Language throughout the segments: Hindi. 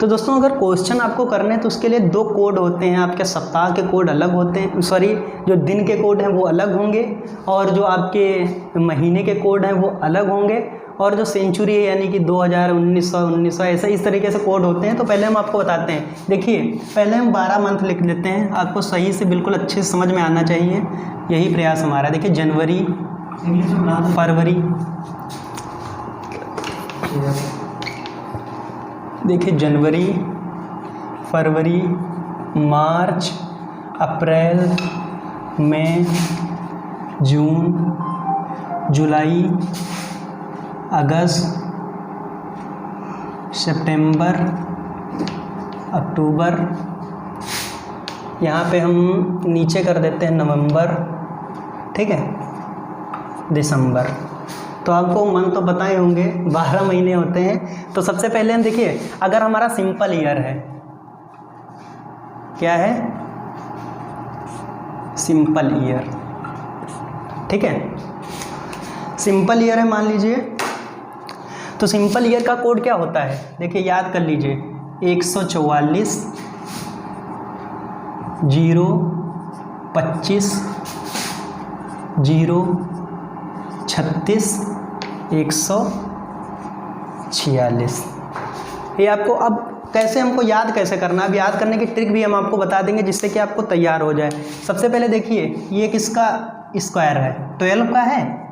तो दोस्तों अगर क्वेश्चन आपको करने हैं तो उसके लिए 2 कोड होते हैं, आपके सप्ताह के कोड अलग होते हैं, सॉरी जो दिन के कोड हैं वो अलग होंगे, और जो आपके महीने के कोड हैं वो अलग होंगे, और जो सेंचुरी है यानी कि 2000, 1900 ऐसा इस तरीके से कोड होते हैं। तो पहले हम आपको बताते हैं। देखिए पहले हम 12 मंथ लिख लेते हैं, आपको सही से बिल्कुल अच्छे से समझ में आना चाहिए, यही प्रयास हमारा। देखिए जनवरी, फरवरी, देखिए जनवरी, फरवरी, मार्च, अप्रैल, मई, जून, जुलाई, अगस्त, सितंबर, अक्टूबर, यहाँ पे हम नीचे कर देते हैं नवंबर, ठीक है, दिसंबर। तो आपको मंथ तो पता ही होंगे, 12 महीने होते हैं। तो सबसे पहले हम देखिए, अगर हमारा सिंपल ईयर है, क्या है, सिंपल ईयर, ठीक है, सिंपल ईयर है मान लीजिए। तो सिंपल ईयर का कोड क्या होता है, देखिए याद कर लीजिए, 144 0 25 0 36 146। ये आपको अब कैसे हमको याद कैसे करना, अब याद करने की ट्रिक भी हम आपको बता देंगे जिससे कि आपको तैयार हो जाए। सबसे पहले देखिए ये किसका स्क्वायर है, 12 का है,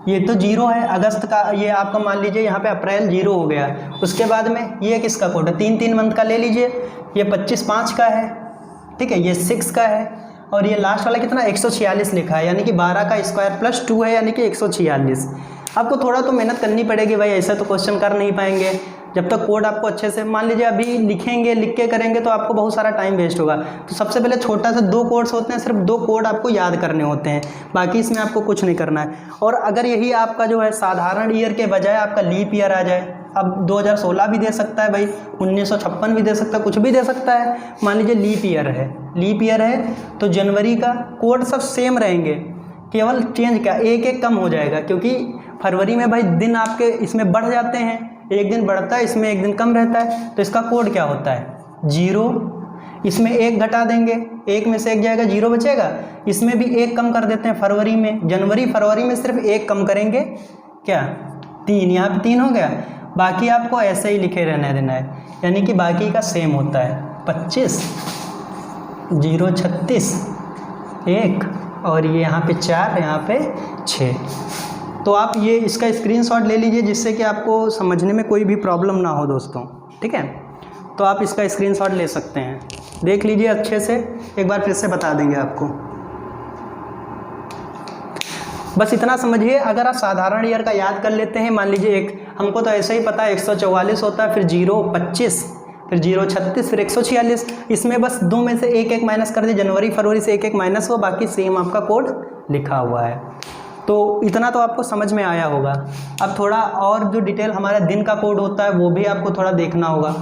ये तो 0 है, अगस्त का, ये आपका मान लीजिए यहाँ पे अप्रैल 0 हो गया। उसके बाद में ये किसका कोड है, 3 मंथ का ले लीजिए, ये 25 5 का है, ठीक है, ये 6 का है, और ये लास्ट वाला कितना 146 लिखा है, यानी कि 12 का स्क्वायर प्लस 2 है, यानी कि 146। आपको थोड़ा तो मेहनत करनी पड़ेगी भाई, ऐसा तो क्वेश्चन कर नहीं पाएंगे जब तक कोड आपको अच्छे से, मान लीजिए अभी लिखेंगे, लिख के करेंगे तो आपको बहुत सारा टाइम वेस्ट होगा। तो सबसे पहले छोटा सा 2 कोड्स होते हैं, सिर्फ 2 कोड आपको याद करने होते हैं, बाकी इसमें आपको कुछ नहीं करना है। और अगर यही आपका जो है साधारण ईयर के बजाय आपका लीप ईयर आ जाए, अब 2016 भी दे सकता है भाई, 1956 भी दे सकता है, कुछ भी दे सकता है, मान लीजिए लीप ईयर है, लीप ईयर है तो जनवरी का कोड सब सेम रहेंगे, केवल चेंज क्या एक एक कम हो जाएगा, क्योंकि फरवरी में भाई दिन आपके इसमें बढ़ जाते हैं, एक दिन बढ़ता है, इसमें एक दिन कम रहता है। तो इसका कोड क्या होता है 0, इसमें 1 घटा देंगे, 1 में से 1 जाएगा, 0 बचेगा, इसमें भी 1 कम कर देते हैं फरवरी में, जनवरी फरवरी में सिर्फ 1 कम करेंगे, क्या 3, यहाँ पे 3 हो गया, बाकी आपको ऐसे ही लिखे रहने देना है, यानी कि बाकी का सेम होता है 25 0 36 1, और ये यहाँ पे 4, यहाँ पे 6। तो आप ये इसका स्क्रीनशॉट ले लीजिए जिससे कि आपको समझने में कोई भी प्रॉब्लम ना हो दोस्तों, ठीक है। तो आप इसका स्क्रीनशॉट ले सकते हैं, देख लीजिए अच्छे से, एक बार फिर से बता देंगे आपको। बस इतना समझिए, अगर आप साधारण ईयर का याद कर लेते हैं, मान लीजिए एक हमको तो ऐसे ही पता है 144 होता है, फिर 0 25, फिर 0 36, फिर 146, इसमें बस 2 में से 1 1 माइनस कर दिए, जनवरी फरवरी से 1 1 माइनस हो, बाकी सेम आपका कोड लिखा हुआ है। तो इतना तो आपको समझ में आया होगा। अब थोड़ा और जो डिटेल हमारा दिन का कोड होता है वो भी आपको थोड़ा देखना होगा।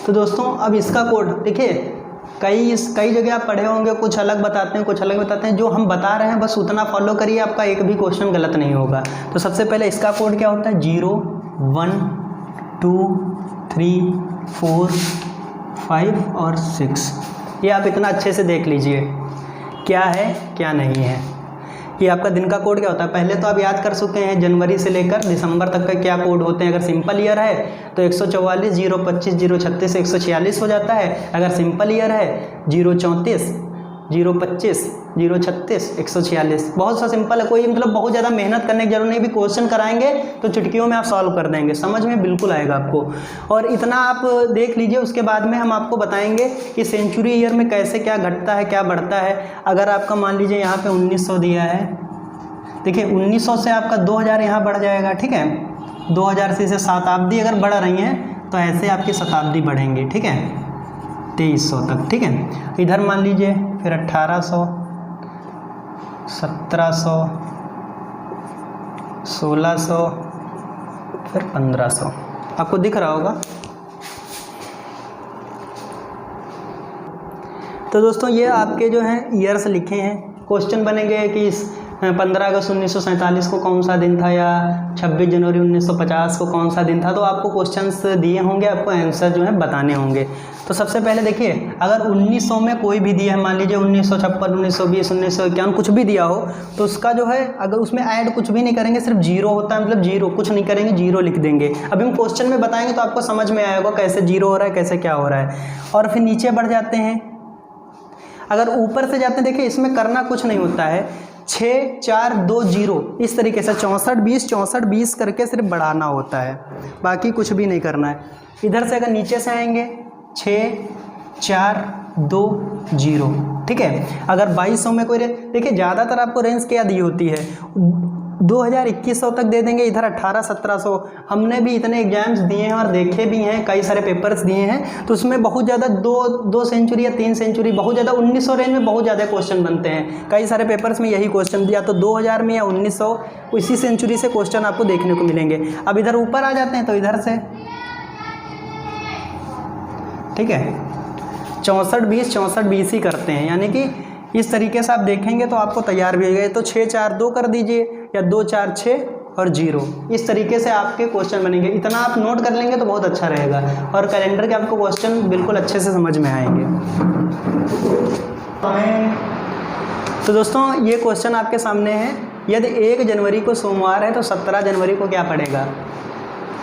तो दोस्तों अब इसका कोड देखिए, कई जगह आप पढ़े होंगे, कुछ अलग बताते हैं, कुछ अलग बताते हैं, जो हम बता रहे हैं बस उतना फॉलो करिए, आपका एक भी क्वेश्चन गलत नहीं होगा। तो सबसे पहले इसका कोड क्या होता है 0 1 2 3 4 5 और 6। ये आप इतना अच्छे से देख लीजिए क्या है क्या नहीं है। ये आपका दिन का कोड क्या होता है, पहले तो आप याद कर चुके हैं, जनवरी से लेकर दिसंबर तक का क्या कोड होते हैं। अगर सिंपल ईयर है तो 144 0 25 0 36 146 हो जाता है। अगर सिंपल ईयर है 0 34 0 25 0 36 146। बहुत सा सिंपल है, कोई मतलब बहुत ज़्यादा मेहनत करने की जरूरत नहीं, भी क्वेश्चन कराएंगे तो चुटकियों में आप सॉल्व कर देंगे, समझ में बिल्कुल आएगा आपको। और इतना आप देख लीजिए, उसके बाद में हम आपको बताएंगे कि सेंचुरी ईयर में कैसे क्या घटता है क्या बढ़ता है। अगर आपका मान लीजिए यहाँ पे 1900 दिया है, देखिए 1900 से आपका 2000 यहाँ बढ़ जाएगा, ठीक है, 2000 से शताब्दी अगर बढ़ रही हैं तो ऐसे आपकी शताब्दी बढ़ेंगी, ठीक है, 2300 तक, ठीक है। इधर मान लीजिए फिर 1800 1700 1600 फिर 1500, आपको दिख रहा होगा। तो दोस्तों ये आपके जो हैं ईयर्स लिखे हैं, क्वेश्चन बनेंगे कि 15 अगस्त 1947 को कौन सा दिन था, या 26 जनवरी 1950 को कौन सा दिन था। तो आपको क्वेश्चंस दिए होंगे, आपको आंसर जो है बताने होंगे। तो सबसे पहले देखिए, अगर 1900 में कोई भी दिया है, मान लीजिए 1956, 1920, 1951 कुछ भी दिया हो, तो उसका जो है अगर उसमें ऐड कुछ भी नहीं करेंगे, सिर्फ जीरो होता है, मतलब जीरो, कुछ नहीं करेंगे, जीरो लिख देंगे। अभी हम क्वेश्चन में बताएंगे तो आपको समझ में आएगा कैसे जीरो हो रहा है, कैसे क्या हो रहा है। और फिर नीचे बढ़ जाते हैं, अगर ऊपर से जाते हैं, देखिए इसमें करना कुछ नहीं होता है, 6 4 2 0 इस तरीके से 64 20 64 20 करके सिर्फ बढ़ाना होता है, बाकी कुछ भी नहीं करना है। इधर से अगर नीचे से आएंगे 6 4 2 0, ठीक है। अगर 2200 में कोई देखिए ज़्यादातर आपको रेंज क्या दी होती है, 2000-2100 तक दे देंगे, इधर 1800-1700। हमने भी इतने एग्जाम्स दिए हैं और देखे भी हैं, कई सारे पेपर्स दिए हैं, तो उसमें बहुत ज़्यादा 2 सेंचुरी या 3 सेंचुरी, बहुत ज़्यादा 1900 रेंज में बहुत ज़्यादा क्वेश्चन बनते हैं। कई सारे पेपर्स में यही क्वेश्चन दिया, तो 2000 में या 1900 इसी सेंचुरी से क्वेश्चन आपको देखने को मिलेंगे। अब इधर ऊपर आ जाते हैं, तो इधर से ठीक है 64 20 64 20 ही करते हैं, यानी कि इस तरीके से आप देखेंगे तो आपको तैयार भी हो गए। तो 6 4 2 कर दीजिए, या 2 4 6 और 0, इस तरीके से आपके क्वेश्चन बनेंगे। इतना आप नोट कर लेंगे तो बहुत अच्छा रहेगा, और कैलेंडर के आपको क्वेश्चन बिल्कुल अच्छे से समझ में आएंगे। तो दोस्तों ये क्वेश्चन आपके सामने है, यदि 1 जनवरी को सोमवार है तो 17 जनवरी को क्या पड़ेगा।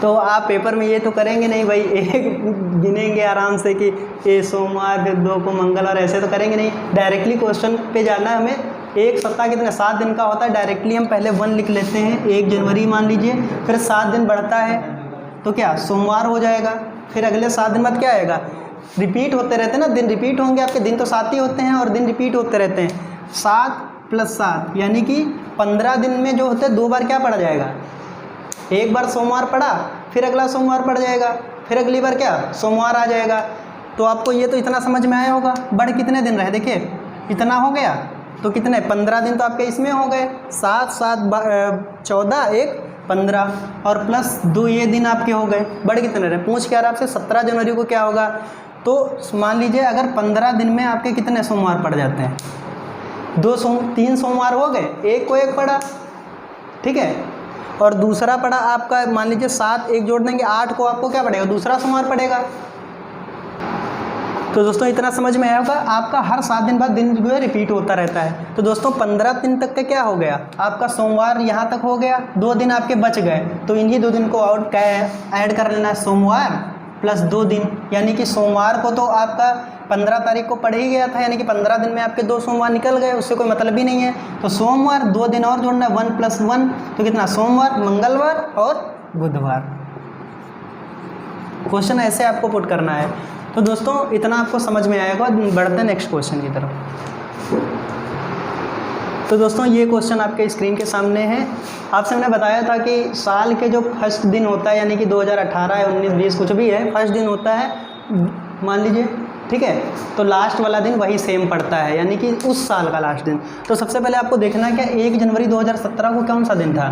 तो आप पेपर में ये तो करेंगे नहीं भाई, एक गिनेंगे आराम से कि ये सोमवार, फिर 2 को मंगलवार, ऐसे तो करेंगे नहीं। डायरेक्टली क्वेश्चन पे जाना है हमें। एक सप्ताह कितने 7 दिन का होता है, डायरेक्टली हम पहले 1 लिख लेते हैं, 1 जनवरी मान लीजिए, फिर 7 दिन बढ़ता है तो क्या सोमवार हो जाएगा। फिर अगले 7 दिन बाद क्या आएगा, रिपीट होते रहते हैं ना, दिन रिपीट होंगे आपके, दिन तो 7 ही होते हैं और दिन रिपीट होते रहते हैं। 7 + 7 यानी कि 15 दिन में जो होते हैं 2 बार क्या पड़ा जाएगा, एक बार सोमवार पड़ा, फिर अगला सोमवार पड़ जाएगा, फिर अगली बार क्या सोमवार आ जाएगा। तो आपको ये तो इतना समझ में आया होगा। बढ़ कितने दिन रहे, देखिए इतना हो गया, तो कितने 15 दिन तो आपके इसमें हो गए, 7 7 14 1 15 और +2 ये दिन आपके हो गए। बढ़ कितने रहे, पूछ के आपसे 17 जनवरी को क्या होगा। तो मान लीजिए अगर 15 दिन में आपके कितने सोमवार पड़ जाते हैं, 3 सोमवार हो गए, एक को एक पड़ा, ठीक है, और दूसरा पड़ा आपका मान लीजिए 7, एक जोड़ देंगे 8 को आपको क्या पड़ेगा, दूसरा सोमवार पड़ेगा। तो दोस्तों इतना समझ में आया होगा। आपका हर 7 दिन बाद दिन जो है रिपीट होता रहता है। तो दोस्तों 15 दिन तक का क्या हो गया, आपका सोमवार यहाँ तक हो गया, 2 दिन आपके बच गए, तो इन्हीं 2 दिन को और ऐड कर लेना है, सोमवार +2 दिन, यानी कि सोमवार को तो आपका 15 तारीख को पड़ ही गया था, यानी कि 15 दिन में आपके 2 सोमवार निकल गए, उससे कोई मतलब ही नहीं है। तो सोमवार 2 दिन और जोड़ना है, 1 + 1, तो कितना सोमवार, मंगलवार और बुधवार। क्वेश्चन ऐसे आपको पुट करना है। तो दोस्तों इतना आपको समझ में आएगा। बढ़ते हैं नेक्स्ट क्वेश्चन की तरफ। तो दोस्तों ये क्वेश्चन आपके स्क्रीन के सामने है। आपसे मैंने बताया था कि साल के जो फर्स्ट दिन होता है, यानी कि 2018 है, 19 20 कुछ भी है, फर्स्ट दिन होता है मान लीजिए, ठीक है, तो लास्ट वाला दिन वही सेम पड़ता है, यानी कि उस साल का लास्ट दिन। तो सबसे पहले आपको देखना है कि 1 जनवरी 2017 को कौन सा दिन था।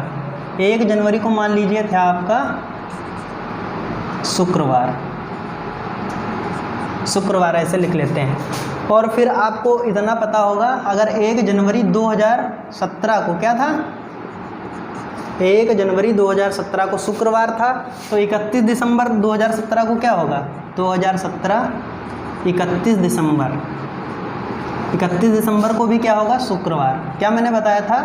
1 जनवरी को मान लीजिए था आपका शुक्रवार ऐसे लिख लेते हैं। और फिर आपको इतना पता होगा, अगर 1 जनवरी 2017 को क्या था, 1 जनवरी 2017 को शुक्रवार था, तो 31 दिसंबर 2017 को क्या होगा, 2017 31 दिसंबर को भी क्या होगा, शुक्रवार। क्या मैंने बताया था,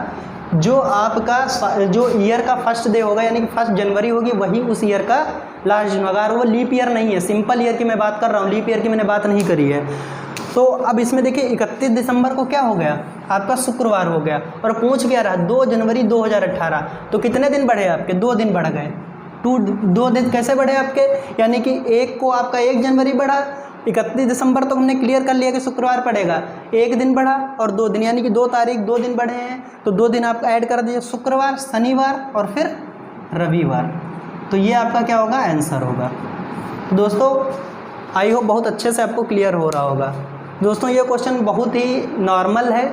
जो आपका जो ईयर का फर्स्ट डे होगा, यानी कि 1 जनवरी होगी, वही उस ईयर का लास्ट दिन होगा। और वो लीप ईयर नहीं है, सिंपल ईयर की मैं बात कर रहा हूँ, लीप ईयर की मैंने बात नहीं करी है। तो अब इसमें देखिए 31 दिसंबर को क्या हो गया, आपका शुक्रवार हो गया, और पूछ क्या रहा 2 जनवरी 2018, तो कितने दिन बढ़े आपके, 2 दिन बढ़ गए। 2 दिन कैसे बढ़े आपके, यानी कि एक को आपका 1 जनवरी बढ़ा, 31 दिसंबर तो हमने क्लियर कर लिया कि शुक्रवार पड़ेगा, 1 दिन बढ़ा और 2 दिन, यानी कि 2 तारीख 2 दिन बढ़े हैं, तो 2 दिन आप ऐड कर दीजिए, शुक्रवार, शनिवार और फिर रविवार। तो ये आपका क्या होगा, आंसर होगा। दोस्तों आई होप बहुत अच्छे से आपको क्लियर हो रहा होगा। दोस्तों ये क्वेश्चन बहुत ही नॉर्मल है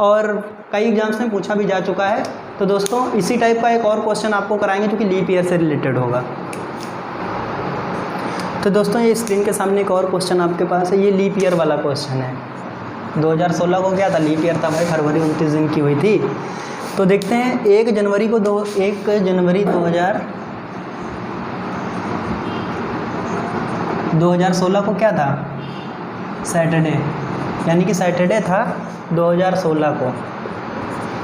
और कई एग्जाम्स में पूछा भी जा चुका है। तो दोस्तों इसी टाइप का एक और क्वेश्चन आपको कराएंगे जो कि लीप ईयर से रिलेटेड होगा। तो दोस्तों ये स्क्रीन के सामने एक और क्वेश्चन आपके पास है, ये लीप ईयर वाला क्वेश्चन है। 2016 को क्या था, लीप ईयर था भाई, फरवरी 29 दिन की हुई थी। तो देखते हैं 1 जनवरी 2016 को क्या था, सैटरडे, यानी कि सैटरडे था 2016 को।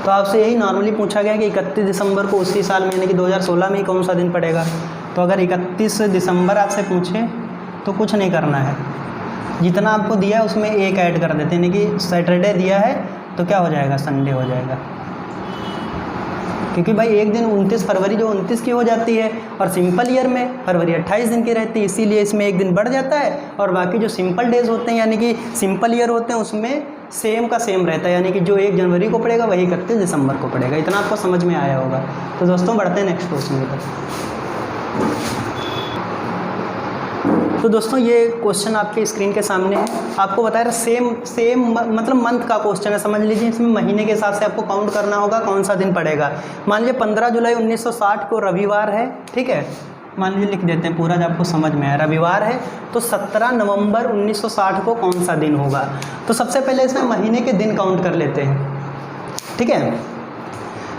तो आपसे यही नॉर्मली पूछा गया कि 31 दिसंबर को उसी साल में यानी कि 2016 में ही कौन सा दिन पड़ेगा। तो अगर 31 दिसंबर आपसे पूछे तो कुछ नहीं करना है, जितना आपको दिया है उसमें एक ऐड कर देते हैं, यानी कि सैटरडे दिया है तो क्या हो जाएगा, संडे हो जाएगा। क्योंकि भाई एक दिन 29 फरवरी जो 29 की हो जाती है और सिंपल ईयर में फरवरी 28 दिन की रहती है, इसीलिए इसमें एक दिन बढ़ जाता है और बाकी जो सिंपल डेज होते हैं यानी कि सिंपल ईयर होते हैं उसमें सेम का सेम रहता है, यानी कि जो 1 जनवरी को पड़ेगा वही 31 दिसंबर को पड़ेगा। इतना आपको समझ में आया होगा। तो दोस्तों बढ़ते हैं नेक्स्ट क्वेश्चन की तरफ। तो दोस्तों ये क्वेश्चन आपके स्क्रीन के सामने है, आपको बता रहा सेम मतलब मंथ का क्वेश्चन है, समझ लीजिए। इसमें महीने के हिसाब से आपको काउंट करना होगा कौन सा दिन पड़ेगा। मान लीजिए 15 जुलाई 1960 को रविवार है, ठीक है, मान लीजिए लिख देते हैं पूरा जब आपको समझ में आया, रविवार है तो 17 नवंबर 1960 को कौन सा दिन होगा। तो सबसे पहले इसमें महीने के दिन काउंट कर लेते हैं, ठीक है।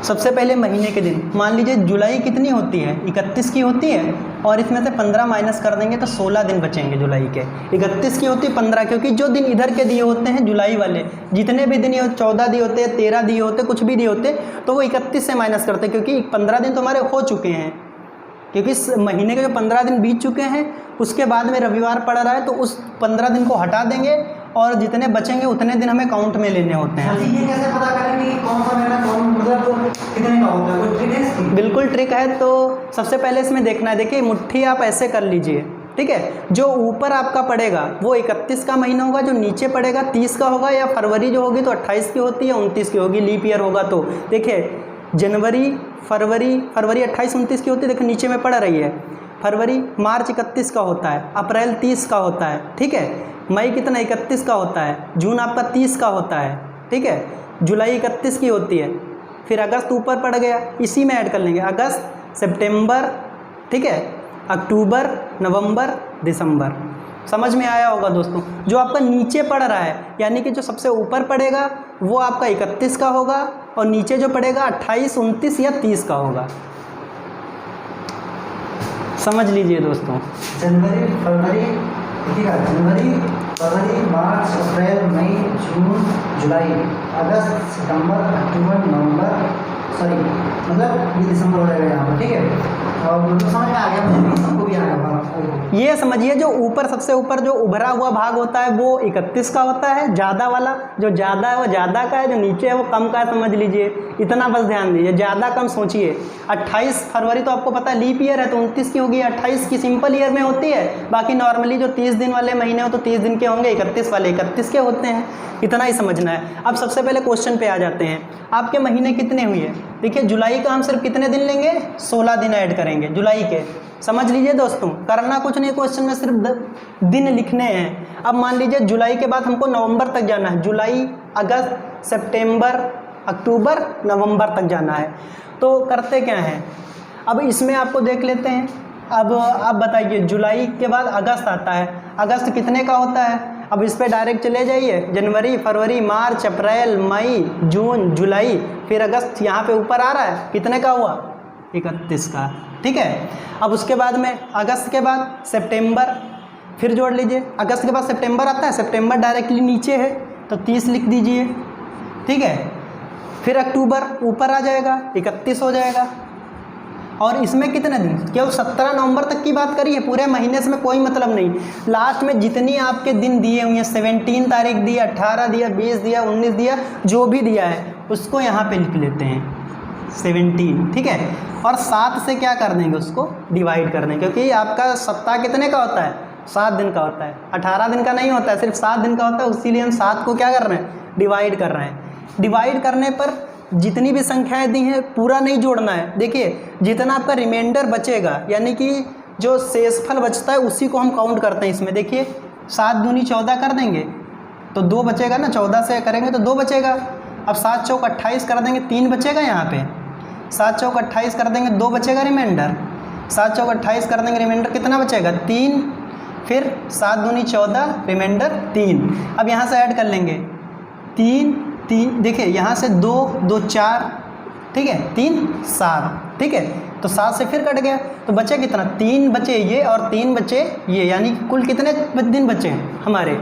सबसे पहले महीने के दिन, मान लीजिए जुलाई कितनी होती है, 31 की होती है और इसमें से 15 माइनस कर देंगे तो 16 दिन बचेंगे जुलाई के। 31 की होती है 15, क्योंकि जो दिन इधर के दिए होते हैं जुलाई वाले, जितने भी दिन 14 दिए होते हैं, 13 दिए होते, कुछ भी दिए होते तो वो 31 से माइनस करते हैं, क्योंकि 15 दिन तो हमारे हो चुके हैं, क्योंकि इस महीने के जो 15 दिन बीत चुके हैं उसके बाद में रविवार पड़ रहा है तो उस 15 दिन को हटा देंगे और जितने बचेंगे उतने दिन हमें काउंट में लेने होते हैं। ये कैसे पता करेंगे कि कौन सा महीना कौन मतलब कितने का होता है, कोई ट्रिक है इसकी? बिल्कुल ट्रिक है। तो सबसे पहले इसमें देखना है, देखिए मुट्ठी आप ऐसे कर लीजिए, ठीक है। जो ऊपर आपका पड़ेगा वो 31 का महीना होगा, जो नीचे पड़ेगा 30 का होगा, या फरवरी जो होगी तो 28 की होती है, 29 की होगी, लीप ईयर होगा तो देखिए जनवरी फरवरी 28 29 की होती है, देखिए नीचे में पड़ रही है। फरवरी मार्च 31 का होता है, अप्रैल 30 का होता है, ठीक है। मई कितना 31 का होता है, जून आपका 30 का होता है, ठीक है। जुलाई 31 की होती है, फिर अगस्त ऊपर पड़ गया, इसी में ऐड कर लेंगे अगस्त सितंबर, ठीक है, अक्टूबर नवंबर दिसंबर। समझ में आया होगा दोस्तों। जो आपका नीचे पड़ रहा है यानी कि जो सबसे ऊपर पड़ेगा वो आपका 31 का होगा और नीचे जो पड़ेगा 28 29 या 30 का होगा। समझ लीजिए दोस्तों। जनवरी फरवरी मार्च अप्रैल मई जून जुलाई अगस्त सितंबर अक्टूबर नवंबर, सॉरी मतलब ये दिसंबर हो जाएगा यहाँ पर, ठीक है। और समझ में आ गया मुझे, सबको भी आ गया। ये समझिए जो ऊपर सबसे ऊपर जो उभरा हुआ भाग होता है वो 31 का होता है, ज़्यादा वाला जो ज़्यादा है वो ज़्यादा का है, जो नीचे है वो कम का है, समझ लीजिए। इतना बस ध्यान दीजिए, ज़्यादा कम सोचिए। 28 फरवरी तो आपको पता है लीप ईयर है तो 29 की होगी, 28 की सिंपल ईयर में होती है। बाकी नॉर्मली जो 30 दिन वाले महीने हो तो 30 दिन के होंगे, 31 वाले 31 के होते हैं। इतना ही समझना है। अब सबसे पहले क्वेश्चन पे आ जाते हैं, आपके महीने कितने हुए। देखिए जुलाई का हम सिर्फ कितने दिन लेंगे, 16 दिन ऐड करेंगे जुलाई के। समझ लीजिए दोस्तों, करना कुछ नहीं, क्वेश्चन में सिर्फ दिन लिखने हैं। अब मान लीजिए जुलाई के बाद हमको नवंबर तक जाना है, जुलाई अगस्त सितंबर अक्टूबर नवंबर तक जाना है। तो करते क्या हैं, अब इसमें आपको देख लेते हैं। अब आप बताइए जुलाई के बाद अगस्त आता है, अगस्त कितने का होता है। अब इस पर डायरेक्ट चले जाइए, जनवरी फरवरी मार्च अप्रैल मई जून जुलाई, फिर अगस्त यहाँ पे ऊपर आ रहा है, कितने का हुआ 31 का, ठीक है। अब उसके बाद में अगस्त के बाद सितंबर, फिर जोड़ लीजिए। अगस्त के बाद सितंबर आता है, सितंबर डायरेक्टली नीचे है तो 30 लिख दीजिए, ठीक है। फिर अक्टूबर ऊपर आ जाएगा, 31 हो जाएगा। और इसमें कितने दिन, केवल 17 नवंबर तक की बात करी है, पूरे महीने से में कोई मतलब नहीं। लास्ट में जितनी आपके दिन दिए हुए हैं, 17 तारीख दिया, 18 दिया, 20 दिया, 19 दिया, जो भी दिया है उसको यहाँ पे लिख लेते हैं 17, ठीक है। और 7 से क्या कर देंगे, उसको डिवाइड कर देंगे, क्योंकि आपका सप्ताह कितने का होता है, 7 दिन का होता है, 18 दिन का नहीं होता है, सिर्फ 7 दिन का होता है। इसीलिए हम 7 को क्या कर रहे हैं, डिवाइड कर रहे हैं। डिवाइड करने पर जितनी भी संख्याएं दी हैं पूरा नहीं जोड़ना है। देखिए जितना आपका रिमाइंडर बचेगा यानी कि जो शेषफल बचता है उसी को हम काउंट करते हैं इसमें। देखिए 7 दूनी 14 कर देंगे तो 2 बचेगा ना, 14 से करेंगे तो 2 बचेगा। अब 7 चौक 28 कर देंगे, 3 बचेगा यहाँ पे। 7 चौक 28 कर देंगे, 2 बचेगा रिमाइंडर। 7 चौक 28 कर देंगे, रिमाइंडर कितना बचेगा 3, फिर 7 दूनी 14 रिमाइंडर 3। अब यहाँ से ऐड कर लेंगे 3 3, देखिए यहाँ से 2 2 4 ठीक है, 3 7, ठीक है, तो 7 से फिर कट गया तो बचे कितना, 3 बचे ये और 3 बचे ये, यानी कुल कितने दिन बचे हैं हमारे,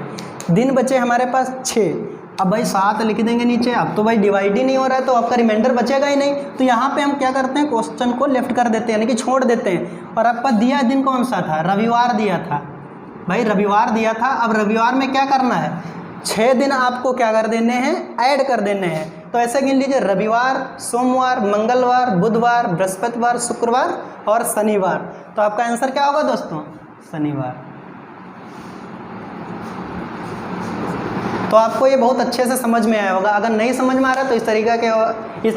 दिन बचे हमारे पास 6। अब भाई 7 लिख देंगे नीचे, अब तो भाई डिवाइड ही नहीं हो रहा है तो आपका रिमाइंडर बचेगा ही नहीं। तो यहाँ पे हम क्या करते हैं, क्वेश्चन को लेफ्ट कर देते हैं, यानी कि छोड़ देते हैं। और आपका दिया दिन कौन सा था, रविवार दिया था भाई, रविवार दिया था। अब रविवार में क्या करना है, 6 दिन आपको क्या कर देने हैं, ऐड कर देने हैं। तो ऐसे गिन लीजिए, रविवार, सोमवार, मंगलवार, बुधवार, बृहस्पतिवार, शुक्रवार और शनिवार। तो आपका आंसर क्या होगा दोस्तों, शनिवार। तो आपको ये बहुत अच्छे से समझ में आया होगा। अगर नहीं समझ में आ रहा तो इस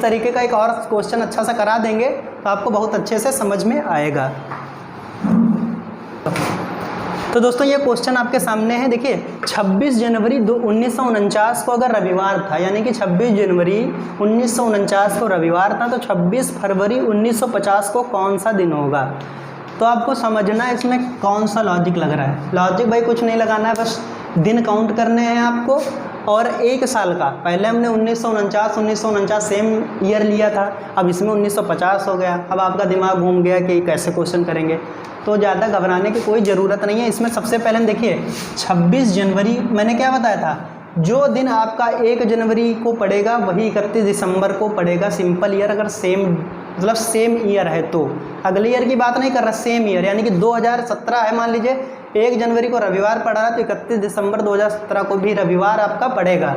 तरीके का एक और क्वेश्चन अच्छा सा करा देंगे तो आपको बहुत अच्छे से समझ में आएगा। तो दोस्तों ये क्वेश्चन आपके सामने है, देखिए 26 जनवरी 1949 को अगर रविवार था, यानी कि 26 जनवरी 1949 को रविवार था, तो 26 फरवरी 1950 को कौन सा दिन होगा। तो आपको समझना है इसमें कौन सा लॉजिक लग रहा है। लॉजिक भाई कुछ नहीं लगाना है, बस दिन काउंट करने हैं आपको और एक साल का। पहले हमने 1949 सेम ईयर लिया था, अब इसमें 1950 हो गया। अब आपका दिमाग घूम गया कि कैसे क्वेश्चन करेंगे, तो ज़्यादा घबराने की कोई ज़रूरत नहीं है। इसमें सबसे पहले हम देखिए 26 जनवरी मैंने क्या बताया था, जो दिन आपका 1 जनवरी को पड़ेगा वही 31 दिसंबर को पड़ेगा। सिंपल ईयर अगर सेम ईयर है तो, अगले ईयर की बात नहीं कर रहा, सेम ईयर यानी कि 2017 है, मान लीजिए 1 जनवरी को रविवार पड़ा है तो 31 दिसंबर 2017 को भी रविवार आपका पड़ेगा।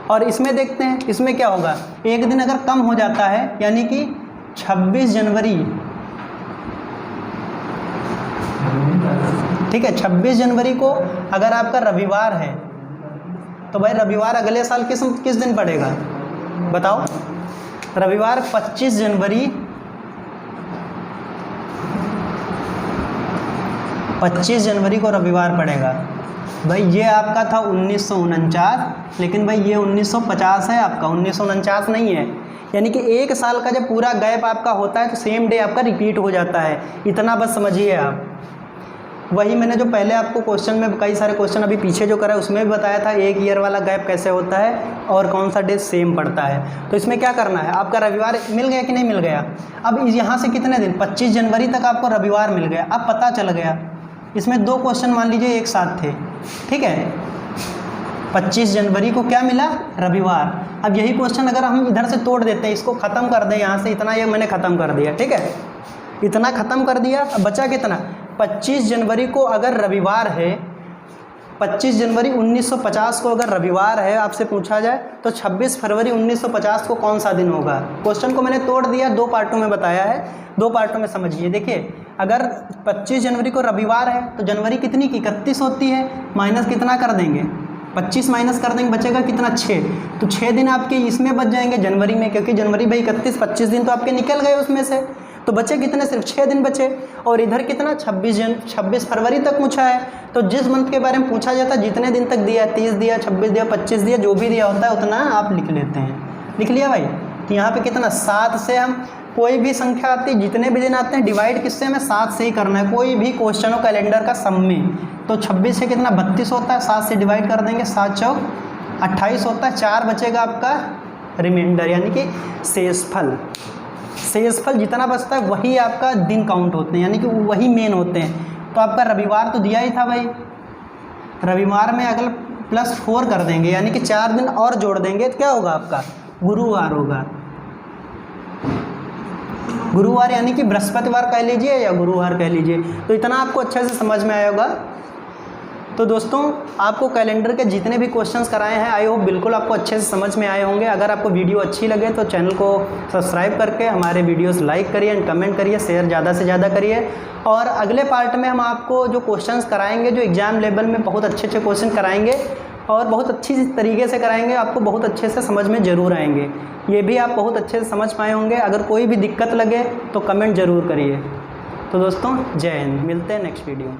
और इसमें देखते हैं इसमें क्या होगा, एक दिन अगर कम हो जाता है, यानी कि 26 जनवरी, ठीक है, 26 जनवरी को अगर आपका रविवार है तो भाई रविवार अगले साल किस दिन पड़ेगा बताओ, रविवार 25 जनवरी 25 जनवरी को रविवार पड़ेगा। भाई ये आपका था 1949, लेकिन भाई ये 1950 है आपका, 1949 नहीं है। यानी कि एक साल का जब पूरा गैप आपका होता है तो सेम डे आपका रिपीट हो जाता है, इतना बस समझिए आप। वही मैंने जो पहले आपको क्वेश्चन में कई सारे क्वेश्चन अभी पीछे जो करा है उसमें भी बताया था, एक ईयर वाला गैप कैसे होता है और कौन सा डे सेम पड़ता है। तो इसमें क्या करना है, आपका रविवार मिल गया कि नहीं मिल गया। अब यहाँ से कितने दिन, 25 जनवरी तक आपको रविवार मिल गया। अब पता चल गया इसमें 2 क्वेश्चन मान लीजिए एक साथ थे, ठीक है, 25 जनवरी को क्या मिला, रविवार। अब यही क्वेश्चन अगर हम इधर से तोड़ देते हैं, इसको ख़त्म कर दें यहाँ से, इतना ये मैंने ख़त्म कर दिया, ठीक है, इतना ख़त्म कर दिया। अब बचा कितना, 25 जनवरी को अगर रविवार है, 25 जनवरी 1950 को अगर रविवार है, आपसे पूछा जाए तो 26 फरवरी 1950 को कौन सा दिन होगा। क्वेश्चन को मैंने तोड़ दिया, 2 पार्टों में बताया है, 2 पार्टों में समझिए। देखिए अगर 25 जनवरी को रविवार है तो जनवरी कितनी की 31 होती है, माइनस कितना कर देंगे, 25 माइनस कर देंगे, बचेगा कितना 6। तो 6 दिन आपके इसमें बच जाएंगे जनवरी में, क्योंकि जनवरी भाई 25 दिन तो आपके निकल गए उसमें से, तो बचे कितने, सिर्फ 6 दिन बचे। और इधर कितना 26 फरवरी तक पूछा है, तो जिस मंथ के बारे में पूछा जाता है जितने दिन तक दिया, 30 दिया, 26 दिया, 25 दिया, जो भी दिया होता है उतना आप लिख लेते हैं। लिख लिया भाई। तो यहाँ पे कितना, 7 से हम कोई भी संख्या आती है, जितने भी दिन आते हैं डिवाइड किससे, हमें 7 से ही करना है। कोई भी क्वेश्चन हो कैलेंडर का सम में, तो 26 से कितना 32 होता है, 7 से डिवाइड कर देंगे, 7 चौक 28 होता है, 4 बचेगा आपका रिमाइंडर, यानी कि शेषफल। शेषफल जितना बचता है वही आपका दिन काउंट होते हैं, यानी कि वही मेन होते हैं। तो आपका रविवार तो दिया ही था भाई, रविवार में अगर +4 कर देंगे, यानी कि 4 दिन और जोड़ देंगे तो क्या होगा आपका, गुरुवार होगा। गुरुवार यानी कि बृहस्पतिवार कह लीजिए या गुरुवार कह लीजिए। तो इतना आपको अच्छे से समझ में आया होगा। तो दोस्तों आपको कैलेंडर के जितने भी क्वेश्चंस कराए हैं, आई होप बिल्कुल आपको अच्छे से समझ में आए होंगे। अगर आपको वीडियो अच्छी लगे तो चैनल को सब्सक्राइब करके हमारे वीडियोस लाइक करिए एंड कमेंट करिए, शेयर ज़्यादा से ज़्यादा करिए। और अगले पार्ट में हम आपको जो क्वेश्चंस कराएंगे, जो एग्ज़ाम लेवल में बहुत अच्छे अच्छे क्वेश्चन कराएंगे और बहुत अच्छी तरीके से कराएंगे, आपको बहुत अच्छे से समझ में ज़रूर आएंगे। ये भी आप बहुत अच्छे से समझ पाए होंगे। अगर कोई भी दिक्कत लगे तो कमेंट ज़रूर करिए। तो दोस्तों जय हिंद, मिलते हैं नेक्स्ट वीडियो।